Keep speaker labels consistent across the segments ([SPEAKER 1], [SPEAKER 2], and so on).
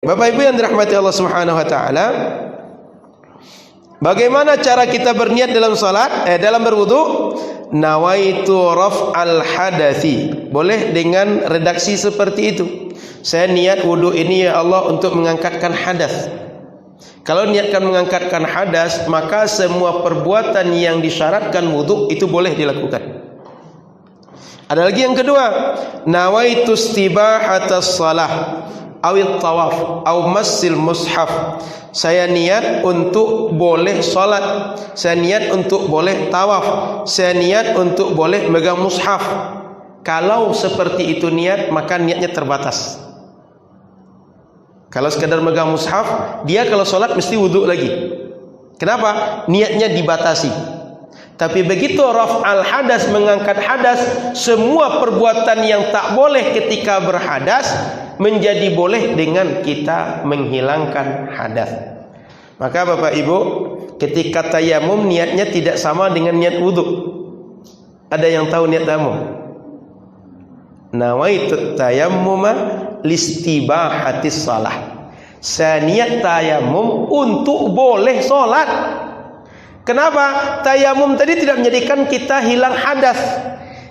[SPEAKER 1] Bapak Ibu yang dirahmati Allah Subhanahu wa taala, bagaimana cara kita berniat dalam salat, dalam berwudu? Nawaitu raf'al hadathi. Boleh dengan redaksi seperti itu. Saya niat wudu ini ya Allah untuk mengangkatkan hadas. Kalau niatkan mengangkatkan hadas, maka semua perbuatan yang disyaratkan wudu itu boleh dilakukan. Ada lagi yang kedua, nawaitu istibahatas shalah awit tawaf aw massil mushaf. Saya niat untuk boleh salat, saya niat untuk boleh tawaf, saya niat untuk boleh megang mushaf. Kalau seperti itu niat, maka niatnya terbatas. Kalau sekadar megang mushaf, dia kalau salat mesti wudu lagi. Kenapa? Niatnya dibatasi. Tapi begitu raf'al hadas, mengangkat hadas, semua perbuatan yang tak boleh ketika berhadas menjadi boleh dengan kita menghilangkan hadas. Maka Bapak Ibu, ketika tayamum niatnya tidak sama dengan niat wudu. Ada yang tahu niat tayamum? Nawaitu tayammuma listibahatis shalah. Saya niat tayamum untuk boleh salat. Kenapa? Tayamum tadi tidak menjadikan kita hilang hadas,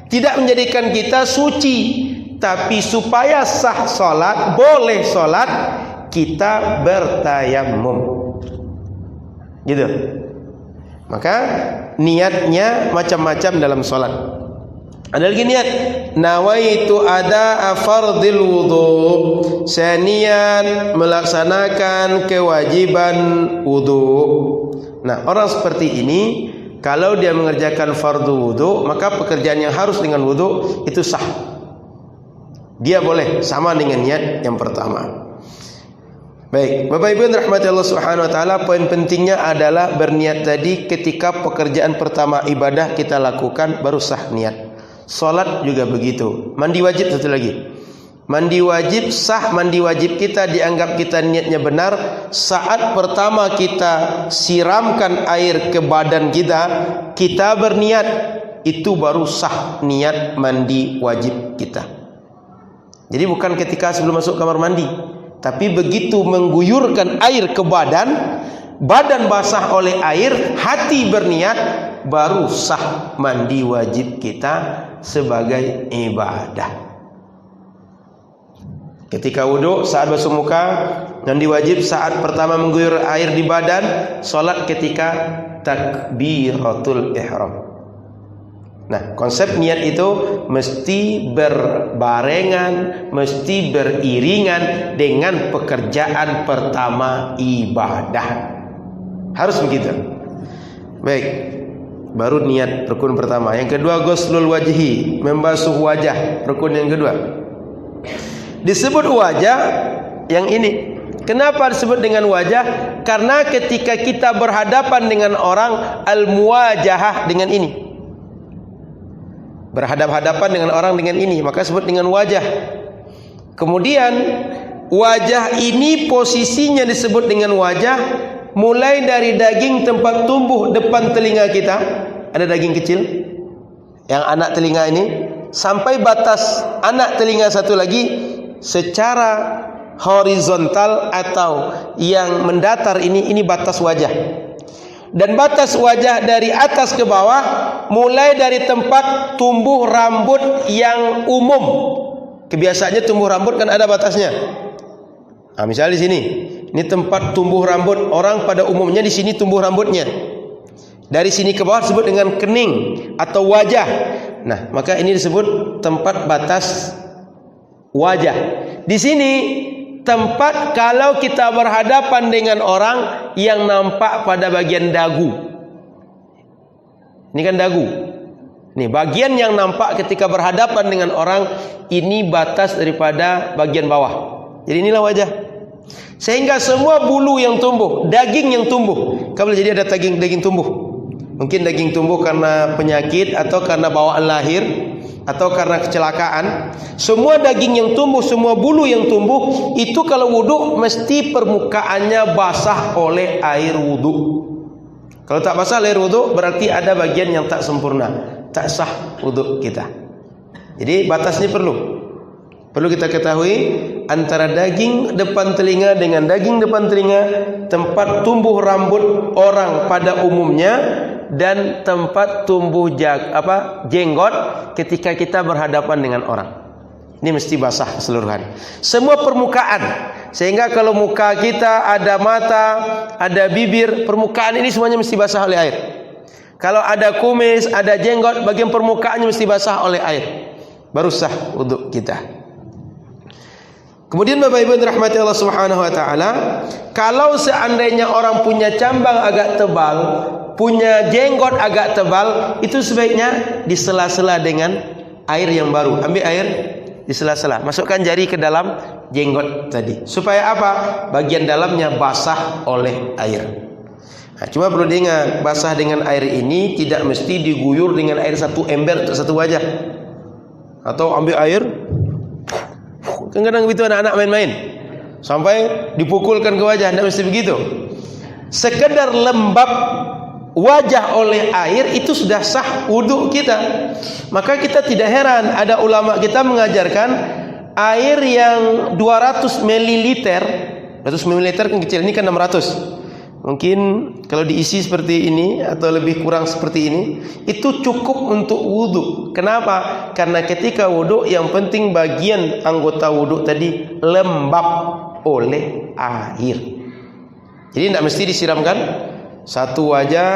[SPEAKER 1] tidak menjadikan kita suci, tapi supaya sah salat, boleh salat, kita bertayamum. Gitu. Maka niatnya macam-macam dalam salat. Ada lagi niat, nawaitu ada fardhil wudu. Saya niat melaksanakan kewajiban wudu. Nah, orang seperti ini kalau dia mengerjakan fardu wudu, maka pekerjaan yang harus dengan wudu itu sah. Dia boleh sama dengan niat yang pertama. Baik, Bapak Ibu yang dirahmati Allah Subhanahu wa taala, poin pentingnya adalah berniat tadi ketika pekerjaan pertama ibadah kita lakukan baru sah niat. Salat juga begitu. Mandi wajib satu lagi. Mandi wajib sah, mandi wajib kita dianggap kita niatnya benar saat pertama kita siramkan air ke badan kita, kita berniat, itu baru sah niat mandi wajib kita. Jadi bukan ketika sebelum masuk kamar mandi, tapi begitu mengguyurkan air ke badan, badan basah oleh air, hati berniat, baru sah mandi wajib kita sebagai ibadah. Ketika wudu saat basuh muka, mandi wajib saat pertama mengguyur air di badan, salat ketika takbiratul ihram. Nah, konsep niat itu mesti berbarengan, mesti beriringan dengan pekerjaan pertama ibadah. Harus begitu. Baik. Baru niat rukun pertama. Yang kedua, ghuslul wajhi, membasuh wajah, rukun yang kedua. Disebut wajah yang ini. Kenapa disebut dengan wajah? Karena ketika kita berhadapan dengan orang, al-muwajahah dengan ini. Berhadap-hadapan dengan orang dengan ini, maka disebut dengan wajah. Kemudian wajah ini posisinya disebut dengan wajah mulai dari daging tempat tumbuh depan telinga kita, ada daging kecil yang anak telinga ini, sampai batas anak telinga satu lagi secara horizontal atau yang mendatar ini batas wajah. Dan batas wajah dari atas ke bawah mulai dari tempat tumbuh rambut yang umum. Kebiasaannya tumbuh rambut kan ada batasnya. Nah, misalnya di sini, ini tempat tumbuh rambut orang pada umumnya, di sini tumbuh rambutnya. Dari sini ke bawah disebut dengan kening atau wajah. Nah, maka ini disebut tempat batas wajah. Di sini tempat kalau kita berhadapan dengan orang yang nampak pada bagian dagu. Ini kan dagu. Nih, bagian yang nampak ketika berhadapan dengan orang, ini batas daripada bagian bawah. Jadi inilah wajah. Sehingga semua bulu yang tumbuh, daging yang tumbuh, kalau jadi ada daging tumbuh. Mungkin daging tumbuh karena penyakit atau karena bawaan lahir atau karena kecelakaan. Semua daging yang tumbuh, semua bulu yang tumbuh, itu kalau wudu mesti permukaannya basah oleh air wudu. Kalau tak basah air wudu berarti ada bagian yang tak sempurna, tak sah wudu kita. Jadi batas ini perlu. Perlu kita ketahui, antara daging depan telinga dengan daging depan telinga, tempat tumbuh rambut orang pada umumnya, dan tempat tumbuh jenggot ketika kita berhadapan dengan orang. Ini mesti basah keseluruhan. Semua permukaan. Sehingga kalau muka kita ada mata, ada bibir, permukaan ini semuanya mesti basah oleh air. Kalau ada kumis, ada jenggot, bagian permukaannya mesti basah oleh air. Baru sah wudu kita. Kemudian Bapak Ibu dirahmati Allah Subhanahu wa taala, kalau seandainya orang punya cambang agak tebal, punya jenggot agak tebal, itu sebaiknya disela-sela dengan air yang baru. Ambil air, di sela-sela, masukkan jari ke dalam jenggot tadi, supaya apa? Bagian dalamnya basah oleh air. Nah, cuma perlu diingat, basah dengan air ini tidak mesti diguyur dengan air satu ember untuk satu wajah, atau ambil air, kadang-kadang begitu anak-anak main-main sampai dipukulkan ke wajah. Tidak mesti begitu. Sekedar lembab wajah oleh air itu sudah sah wudu kita. Maka kita tidak heran ada ulama kita mengajarkan air yang 200 ml, 100 ml kan kecil, ini kan 600. Mungkin kalau diisi seperti ini atau lebih kurang seperti ini, itu cukup untuk wudu. Kenapa? Karena ketika wudu yang penting bagian anggota wudu tadi lembab oleh air. Jadi tidak mesti disiramkan satu wajah,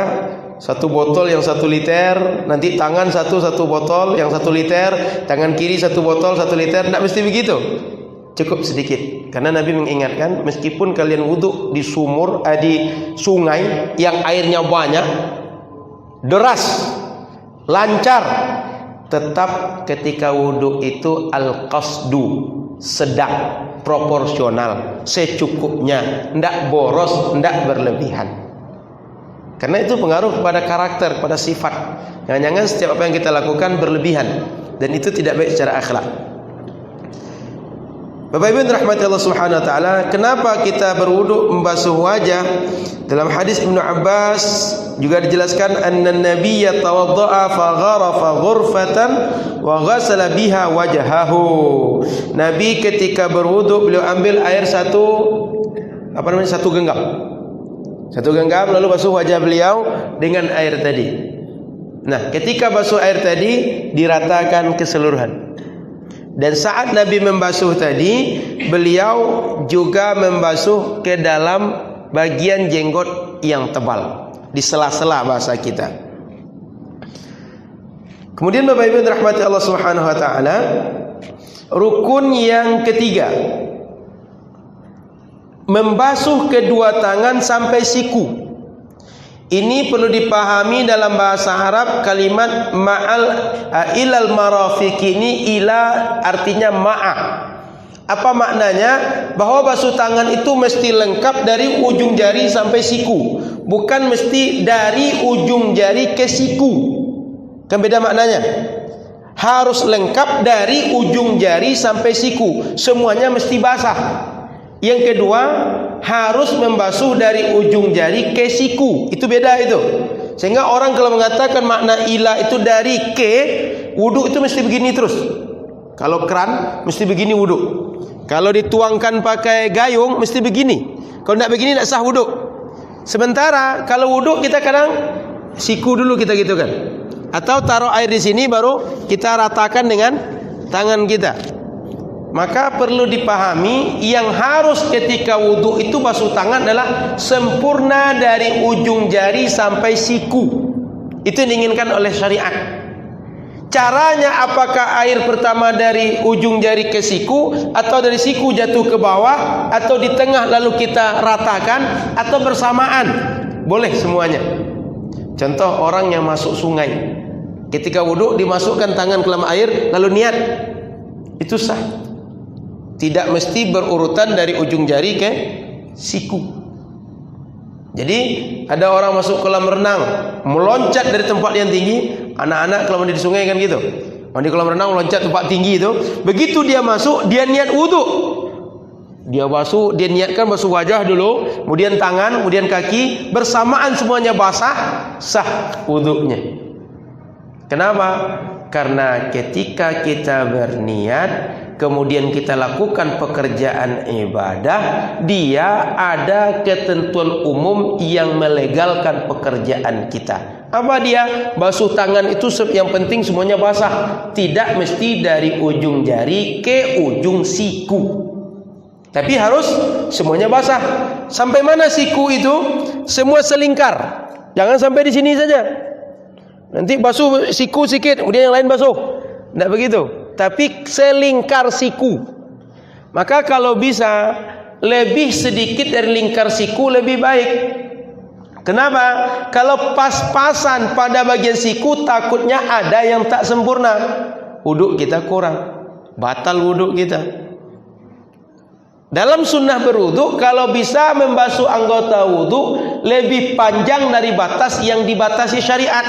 [SPEAKER 1] satu botol yang 1 liter, nanti tangan satu botol yang 1 liter, tangan kiri 1 botol 1 liter. Tidak mesti begitu. Cukup sedikit. Karena Nabi mengingatkan, meskipun kalian wudu di sumur, di sungai yang airnya banyak, deras, lancar, tetap ketika wudu itu al-qasdu, sedang, proporsional, secukupnya, tidak boros, tidak berlebihan. Karena itu pengaruh kepada karakter, pada sifat. Jangan-jangan setiap apa yang kita lakukan berlebihan, dan itu tidak baik secara akhlak. Bapak Ibu rahmati Allah Subhanahu wa taala, kenapa kita berwudu membasuh wajah? Dalam hadis Ibnu Abbas juga dijelaskan, anna nabiyya tawaddaa fa gharafa ghurfatan wa ghasala biha wajhahu. Nabi ketika berwudu beliau ambil air satu genggam. Satu genggam lalu basuh wajah beliau dengan air tadi. Nah, ketika basuh air tadi diratakan keseluruhan. Dan saat Nabi membasuh tadi, beliau juga membasuh ke dalam bagian jenggot yang tebal, di sela-sela bahasa kita. Kemudian Bapak Ibu rahmati Allah Subhanahu wa taala, rukun yang ketiga, membasuh kedua tangan sampai siku. Ini perlu dipahami dalam bahasa Arab, kalimat ilal marafiq ini ila artinya ma'a. Apa maknanya? Bahwa basuh tangan itu mesti lengkap dari ujung jari sampai siku, bukan mesti dari ujung jari ke siku. Kan beda maknanya. Harus lengkap dari ujung jari sampai siku, semuanya mesti basah. Yang kedua, harus membasuh dari ujung jari ke siku. Itu beda itu. Sehingga orang kalau mengatakan makna ila itu dari ke, wudu itu mesti begini terus. Kalau keran mesti begini wudu. Kalau dituangkan pakai gayung mesti begini. Kalau tidak begini tidak sah wudu. Sementara kalau wudu kita kadang siku dulu kita gitu kan. Atau taruh air di sini baru kita ratakan dengan tangan kita. Maka perlu dipahami, yang harus ketika wudu itu basuh tangan adalah sempurna dari ujung jari sampai siku. Itu yang diinginkan oleh syariat. Caranya apakah air pertama dari ujung jari ke siku, atau dari siku jatuh ke bawah, atau di tengah lalu kita ratakan, atau bersamaan? Boleh semuanya. Contoh orang yang masuk sungai, ketika wudu dimasukkan tangan ke dalam air lalu niat, itu sah. Tidak mesti berurutan dari ujung jari ke siku. Jadi ada orang masuk kolam renang, meloncat dari tempat yang tinggi. Anak-anak kalau mandi di sungai kan gitu, mandi kolam renang meloncat tempat tinggi itu. Begitu dia masuk, dia niat wudu. Dia basuh, dia niatkan basuh wajah dulu, kemudian tangan, kemudian kaki, bersamaan semuanya basah, sah wudunya. Kenapa? Karena ketika kita berniat, kemudian kita lakukan pekerjaan ibadah, dia ada ketentuan umum yang melegalkan pekerjaan kita. Apa dia? Basuh tangan itu yang penting semuanya basah, tidak mesti dari ujung jari ke ujung siku, tapi harus semuanya basah. Sampai mana siku itu? Semua selingkar, jangan sampai di sini saja. Nanti basuh siku sikit, kemudian yang lain basuh. Tidak begitu, tapi selingkar siku. Maka kalau bisa lebih sedikit dari lingkar siku lebih baik. Kenapa? Kalau pas-pasan pada bagian siku, takutnya ada yang tak sempurna, wuduk kita kurang, batal wuduk kita. Dalam sunnah berwuduk, kalau bisa membasuh anggota wuduk lebih panjang dari batas yang dibatasi syariat.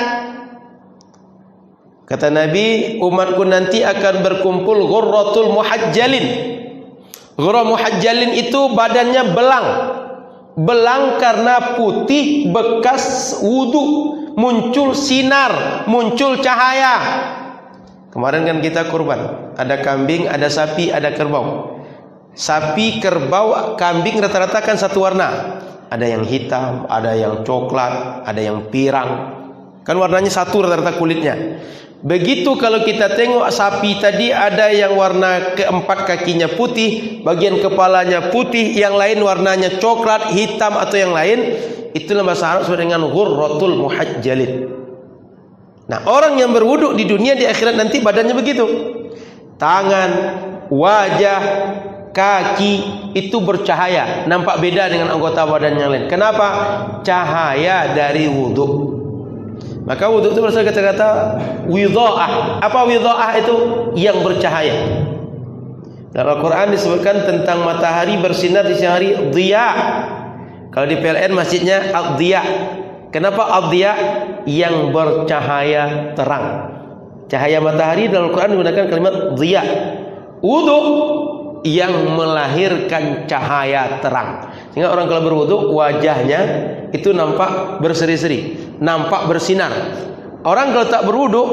[SPEAKER 1] Kata Nabi, umatku nanti akan berkumpul ghurratul muhajjalin. Ghurra muhajjalin itu badannya belang. Belang karena putih bekas wudu, muncul sinar, muncul cahaya. Kemarin kan kita kurban, ada kambing, ada sapi, ada kerbau. Sapi, kerbau, kambing rata-rata kan satu warna. Ada yang hitam, ada yang coklat, ada yang pirang. Kan warnanya satu rata-rata kulitnya. Begitu kalau kita tengok sapi tadi, ada yang warna keempat kakinya putih, bagian kepalanya putih, yang lain warnanya coklat, hitam atau yang lain. Itulah bahasa Arab disebut dengan ghurratul muhajjalin. Nah, orang yang berwuduk di dunia, di akhirat nanti badannya begitu. Tangan, wajah, kaki itu bercahaya, nampak beda dengan anggota badan yang lain. Kenapa? Cahaya dari wuduk. Maka wudhu itu berasal kata-kata widha'ah. Apa widha'ah itu? Yang bercahaya. Dalam Al-Quran disebutkan tentang matahari bersinar di siang hari, dhiya. Kalau di PLN masjidnya ad-dhiya. Kenapa ad-dhiya? Yang bercahaya terang. Cahaya matahari dalam Al-Quran menggunakan kalimat dhiya. Wudhu yang melahirkan cahaya terang. Sehingga orang kalau berwudhu, wajahnya itu nampak berseri-seri, nampak bersinar. Orang kalau tak berwudhu,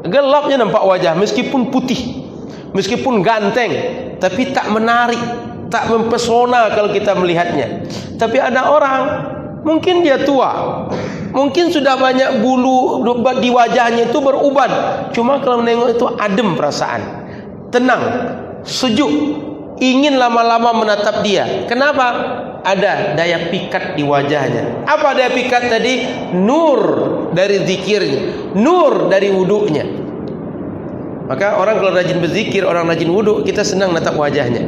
[SPEAKER 1] gelapnya nampak wajah, meskipun putih, meskipun ganteng, tapi tak menarik, tak mempesona kalau kita melihatnya. Tapi ada orang, mungkin dia tua, mungkin sudah banyak bulu di wajahnya itu beruban, cuma kalau menengok itu adem perasaan, tenang, sejuk, ingin lama-lama menatap dia. Kenapa? Ada daya pikat di wajahnya. Apa daya pikat tadi? Nur dari zikirnya, nur dari wuduknya. Maka orang kalau rajin berzikir, orang rajin wuduk, kita senang natap wajahnya.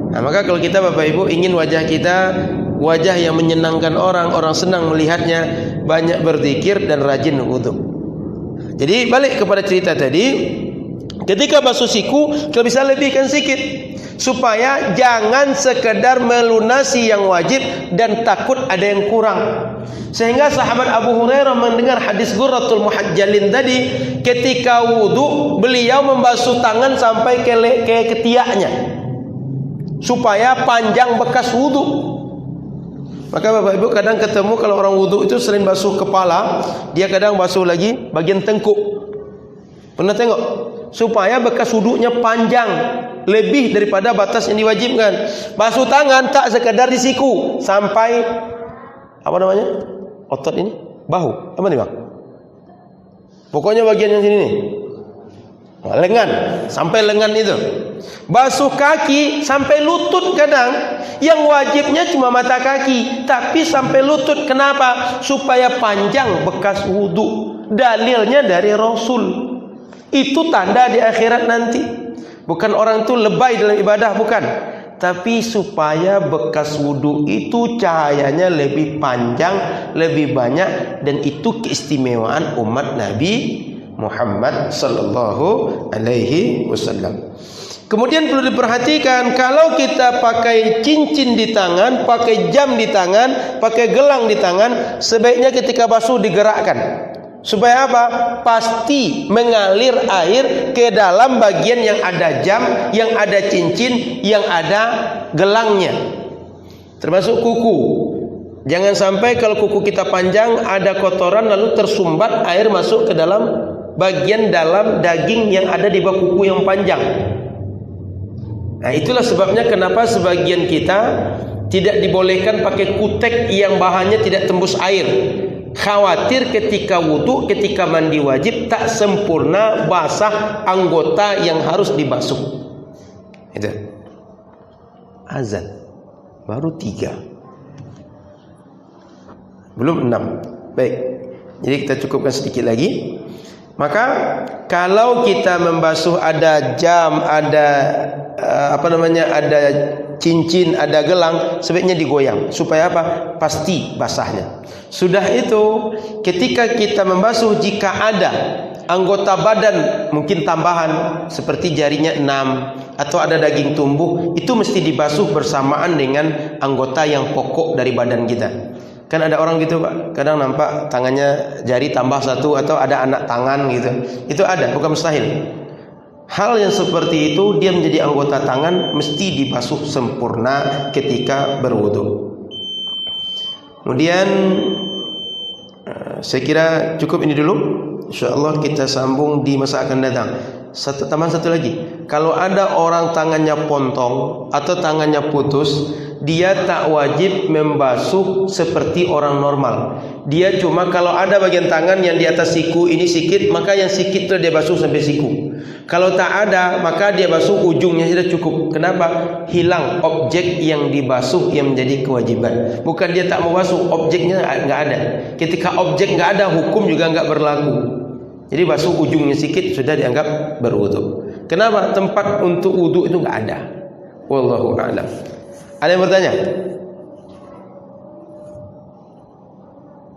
[SPEAKER 1] Nah, maka kalau kita Bapak Ibu ingin wajah kita wajah yang menyenangkan orang, orang senang melihatnya, banyak berzikir dan rajin wuduk. Jadi balik kepada cerita tadi, ketika basuh siku, kita bisa lebihkan sedikit, supaya jangan sekedar melunasi yang wajib dan takut ada yang kurang. Sehingga sahabat Abu Hurairah mendengar hadis ghurratul muhajjalin tadi, ketika wudu beliau membasuh tangan sampai ke ketiaknya, supaya panjang bekas wudu. Maka Bapak Ibu kadang ketemu kalau orang wudu itu selain basuh kepala, dia kadang basuh lagi bagian tengkuk. Pernah tengok? Supaya bekas wudunya panjang, lebih daripada batas yang diwajibkan. Basuh tangan tak sekadar di siku, sampai apa namanya? Otot ini, bahu. Apa nih, Bang? Pokoknya bagian yang sini nih. Lengan, sampai lengan itu. Basuh kaki sampai lutut kadang. Yang wajibnya cuma mata kaki, tapi sampai lutut. Kenapa? Supaya panjang bekas wudu. Dalilnya dari Rasul. Itu tanda di akhirat nanti. Bukan orang itu lebay dalam ibadah, bukan. Tapi supaya bekas wudu itu cahayanya lebih panjang, lebih banyak. Dan itu keistimewaan umat Nabi Muhammad sallallahu alaihi wasallam. Kemudian perlu diperhatikan, kalau kita pakai cincin di tangan, pakai jam di tangan, pakai gelang di tangan, sebaiknya ketika basuh digerakkan. Supaya apa? Pasti mengalir air ke dalam bagian yang ada jam, yang ada cincin, yang ada gelangnya. Termasuk kuku. Jangan sampai kalau kuku kita panjang ada kotoran lalu tersumbat air masuk ke dalam bagian dalam daging yang ada di bawah kuku yang panjang. Nah, itulah sebabnya kenapa sebagian kita tidak dibolehkan pakai kutek yang bahannya tidak tembus air. Khawatir ketika wudu, ketika mandi wajib tak sempurna basah anggota yang harus dibasuh. Itu. Azan baru 3, belum 6. Baik, jadi kita cukupkan sedikit lagi. Maka kalau kita membasuh ada jam, ada ada cincin, ada gelang, sebaiknya digoyang supaya apa? Pasti basahnya. Sudah itu, ketika kita membasuh, jika ada anggota badan mungkin tambahan seperti jarinya 6 atau ada daging tumbuh, itu mesti dibasuh bersamaan dengan anggota yang pokok dari badan kita. Kan ada orang gitu Pak, kadang nampak tangannya jari tambah 1 atau ada anak tangan gitu. Itu ada, bukan mustahil. Hal yang seperti itu dia menjadi anggota tangan mesti dibasuh sempurna ketika berwudu. Kemudian saya kira cukup ini dulu. InsyaAllah kita sambung di masa akan datang. Tambahan satu lagi, kalau ada orang tangannya pontong atau tangannya putus, dia tak wajib membasuh seperti orang normal. Dia cuma kalau ada bagian tangan yang di atas siku ini sikit, maka yang sikit itu dia basuh sampai siku. Kalau tak ada, maka dia basuh ujungnya sudah cukup. Kenapa? Hilang objek yang dibasuh yang menjadi kewajiban. Bukan dia tak mau basuh, objeknya nggak ada. Ketika objek nggak ada, hukum juga nggak berlaku. Jadi basuh ujungnya sikit sudah dianggap berwudu. Kenapa? Tempat untuk wudu itu nggak ada. Wallahu a'lam. Ada yang bertanya?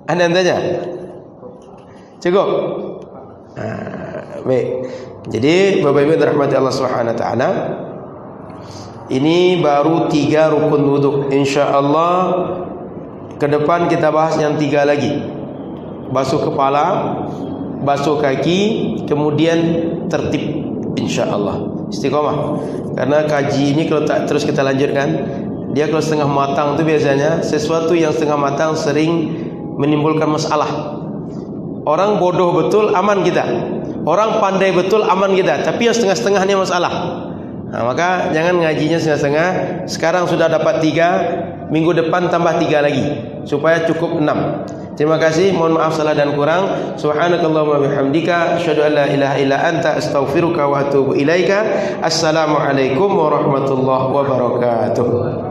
[SPEAKER 1] Ada yang bertanya? Cukup? Baik. Jadi Bapak Ibu dirahmati Allah Subhanahu wa taala, ini baru 3 rukun wudu. Insyaallah ke depan kita bahas yang 3 lagi. Basuh kepala, basuh kaki, kemudian tertib, insyaallah. Istiqomah. Karena kaji ini kalau tak terus kita lanjutkan, dia kalau setengah matang itu biasanya sesuatu yang setengah matang sering menimbulkan masalah. Orang bodoh betul aman kita, orang pandai betul aman kita, tapi yang setengah-setengah ini masalah. Nah, maka jangan ngajinya setengah-setengah. Sekarang sudah dapat 3, minggu depan tambah 3 lagi supaya cukup 6. Terima kasih, mohon maaf salah dan kurang. Subhanakallahumma bihamdika asyhadu an la ilaha illa anta astaghfiruka wa atubu ilaika. Assalamualaikum warahmatullahi wabarakatuh.